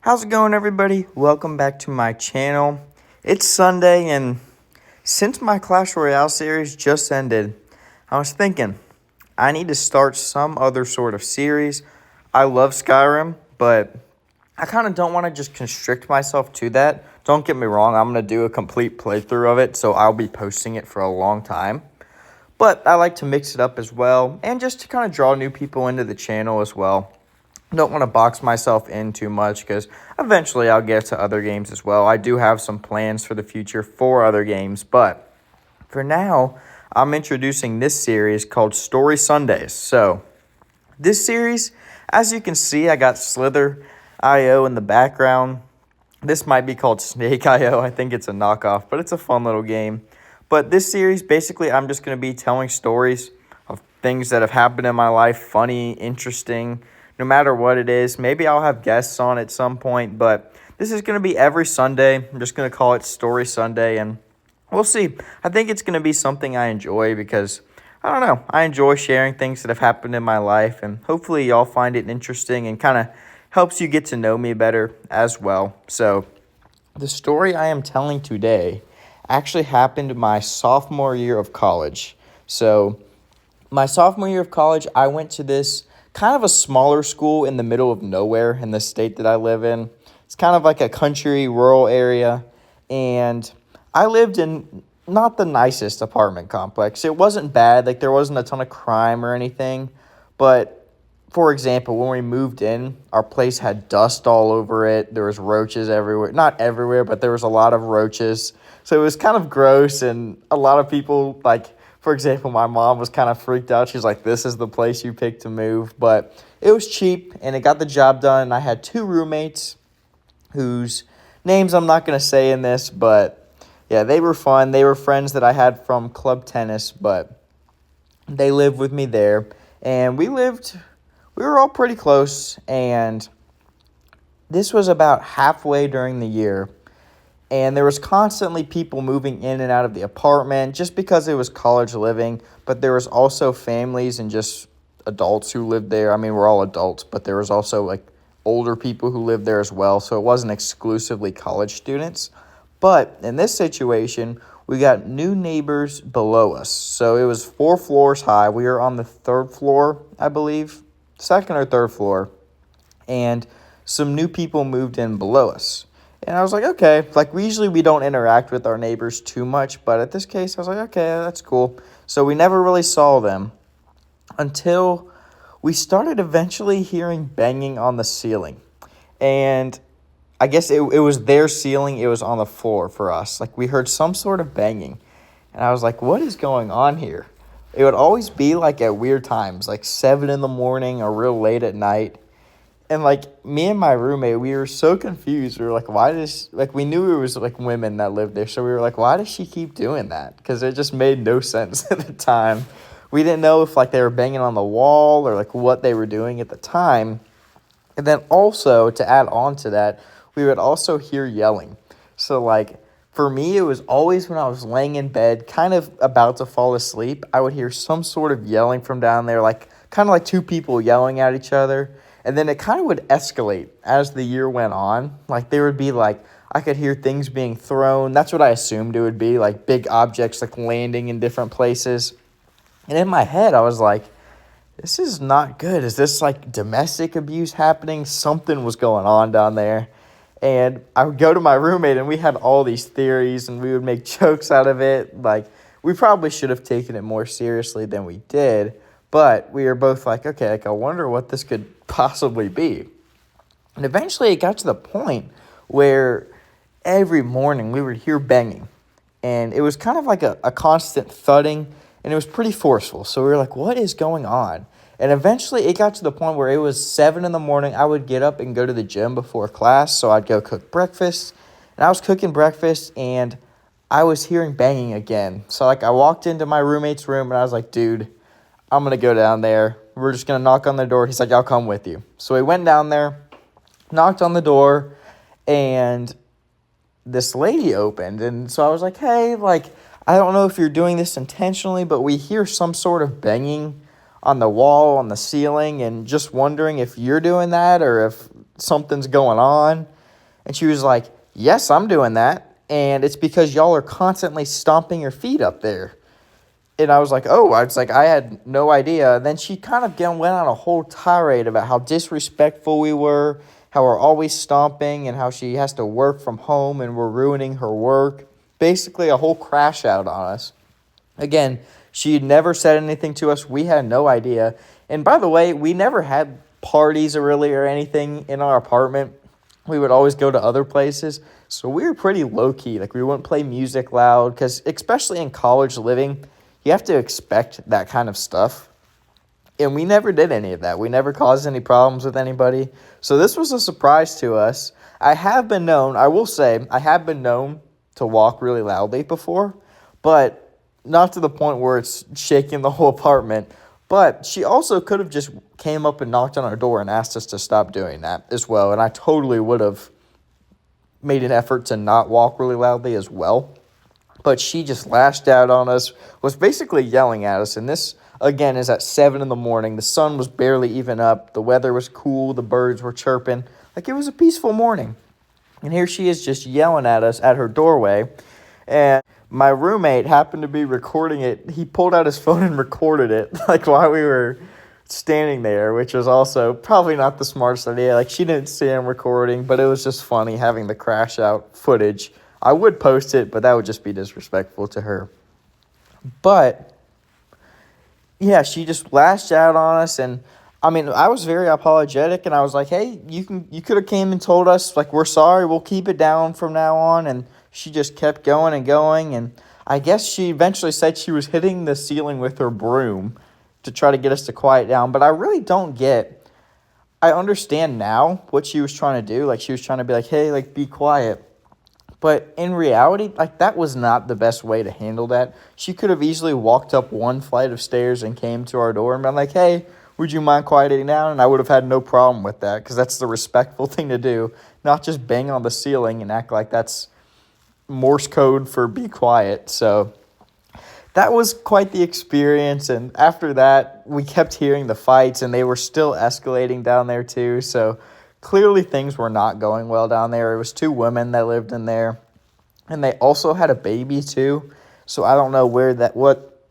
How's it going, everybody? Welcome back to my channel. It's Sunday, and since my Clash Royale series just ended, I was thinking I need to start some other sort of series. I love Skyrim, but I kind of don't want to just constrict myself to that. Don't get me wrong, I'm going to do a complete playthrough of it, so I'll be posting it for a long time. But I like to mix it up as well, and just to kind of draw new people into the channel as well. Don't want to box myself in too much because eventually I'll get to other games as well. I do have some plans for the future for other games, but for now, I'm introducing this series called Story Sundays. So, this series, as you can see, I got Slither.io in the background. This might be called Snake.io. I think it's a knockoff, but it's a fun little game. But this series, basically, I'm just going to be telling stories of things that have happened in my life, funny, interesting, no matter what it is. Maybe I'll have guests on at some point, but this is going to be every Sunday. I'm just going to call it Story Sunday, and we'll see. I think it's going to be something I enjoy because, I don't know, I enjoy sharing things that have happened in my life, and hopefully y'all find it interesting and kind of helps you get to know me better as well. So, the story I am telling today actually happened my sophomore year of college. So, my sophomore year of college, I went to this kind of a smaller school in the middle of nowhere in the state that I live in. It's kind of like a country, rural area, and I lived in not the nicest apartment complex. It wasn't bad, like there wasn't a ton of crime or anything, but for example, when we moved in, our place had dust all over it. There was roaches everywhere. Not everywhere, but there was a lot of roaches. So it was kind of gross, and a lot of people, like, for example, my mom was kind of freaked out. She's like, this is the place you picked to move. But it was cheap, and it got the job done. And I had two roommates whose names I'm not going to say in this, but yeah, they were fun. They were friends that I had from club tennis, but they lived with me there. And we were all pretty close, and this was about halfway during the year. And there was constantly people moving in and out of the apartment just because it was college living. But there was also families and just adults who lived there. I mean, we're all adults, but there was also like older people who lived there as well. So it wasn't exclusively college students. But in this situation, we got new neighbors below us. So it was 4 floors high. We were on the 3rd floor, I believe, 2nd or 3rd floor. And some new people moved in below us. And I was like, okay, like we don't interact with our neighbors too much, but at this case, I was like, okay, that's cool. So we never really saw them until we started eventually hearing banging on the ceiling. And I guess it was their ceiling, it was on the floor for us. Like we heard some sort of banging. And I was like, what is going on here? It would always be like at weird times, like 7 in the morning or real late at night. And, like, me and my roommate, we were so confused. We were like, we knew it was, like, women that lived there. So we were like, why does she keep doing that? Because it just made no sense at the time. We didn't know if, like, they were banging on the wall or, like, what they were doing at the time. And then also, to add on to that, we would also hear yelling. So, like, for me, it was always when I was laying in bed, kind of about to fall asleep, I would hear some sort of yelling from down there, like, kind of like two people yelling at each other. And then it kind of would escalate as the year went on. Like, there would be, like, I could hear things being thrown. That's what I assumed it would be, like, big objects, like, landing in different places. And in my head, I was like, this is not good. Is this, like, domestic abuse happening? Something was going on down there. And I would go to my roommate, and we had all these theories, and we would make jokes out of it. Like, we probably should have taken it more seriously than we did. But we were both like, okay, like, I wonder what this could possibly be. And eventually it got to the point where every morning we would hear banging. And it was kind of like a constant thudding, and it was pretty forceful. So we were like, what is going on? And eventually it got to the point where it was 7 in the morning. I would get up and go to the gym before class, so I'd go cook breakfast. And I was cooking breakfast, and I was hearing banging again. So, like, I walked into my roommate's room, and I was like, dude, I'm going to go down there. We're just going to knock on the door. He's like, I'll come with you. So we went down there, knocked on the door, and this lady opened. And so I was like, hey, like, I don't know if you're doing this intentionally, but we hear some sort of banging on the wall, on the ceiling, and just wondering if you're doing that or if something's going on? And she was like, yes, I'm doing that. And it's because y'all are constantly stomping your feet up there. And I was like, oh, I had no idea. And then she kind of went on a whole tirade about how disrespectful we were, how we're always stomping, and how she has to work from home and we're ruining her work. Basically, a whole crash out on us. Again, she had never said anything to us. We had no idea. And by the way, we never had parties or anything in our apartment. We would always go to other places. So we were pretty low-key. Like, we wouldn't play music loud because, especially in college living, you have to expect that kind of stuff. And we never did any of that. We never caused any problems with anybody. So this was a surprise to us. I have been known to walk really loudly before, but not to the point where it's shaking the whole apartment. But she also could have just came up and knocked on our door and asked us to stop doing that as well. And I totally would have made an effort to not walk really loudly as well. But she just lashed out on us, was basically yelling at us. And this, again, is at 7 in the morning. The sun was barely even up. The weather was cool. The birds were chirping. Like, it was a peaceful morning. And here she is just yelling at us at her doorway. And my roommate happened to be recording it. He pulled out his phone and recorded it, like, while we were standing there, which was also probably not the smartest idea. Like, she didn't see him recording, but it was just funny having the crash out footage. I would post it, but that would just be disrespectful to her. But, yeah, she just lashed out on us, and, I mean, I was very apologetic, and I was like, hey, you could have came and told us, like, we're sorry, we'll keep it down from now on, and she just kept going and going, and I guess she eventually said she was hitting the ceiling with her broom to try to get us to quiet down, but I really don't I understand now what she was trying to do. Like, she was trying to be like, hey, like, be quiet. But in reality, like, that was not the best way to handle that. She could have easily walked up one flight of stairs and came to our door and been like, hey, would you mind quieting down? And I would have had no problem with that because that's the respectful thing to do, not just bang on the ceiling and act like that's Morse code for be quiet. So that was quite the experience. And after that, we kept hearing the fights, and they were still escalating down there too. So clearly things were not going well down there. It was 2 women that lived in there, and they also had a baby too. So I don't know what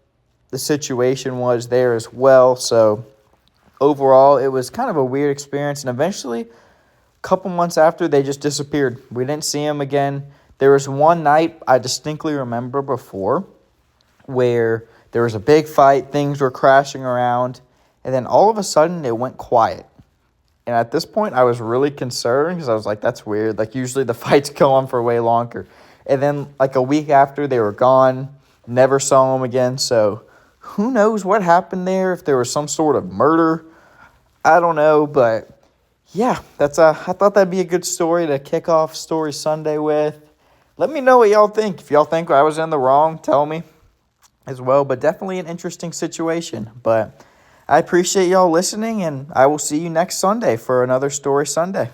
the situation was there as well. So overall, it was kind of a weird experience. And eventually, a couple months after, they just disappeared. We didn't see them again. There was one night I distinctly remember before where there was a big fight, things were crashing around, and then all of a sudden it went quiet. And at this point, I was really concerned because I was like, that's weird. Like, usually the fights go on for way longer. And then, like, a week after, they were gone. Never saw them again. So who knows what happened there, if there was some sort of murder. I don't know. But, yeah, I thought that'd be a good story to kick off Story Sunday with. Let me know what y'all think. If y'all think I was in the wrong, tell me as well. But definitely an interesting situation. But I appreciate y'all listening, and I will see you next Sunday for another Story Sunday.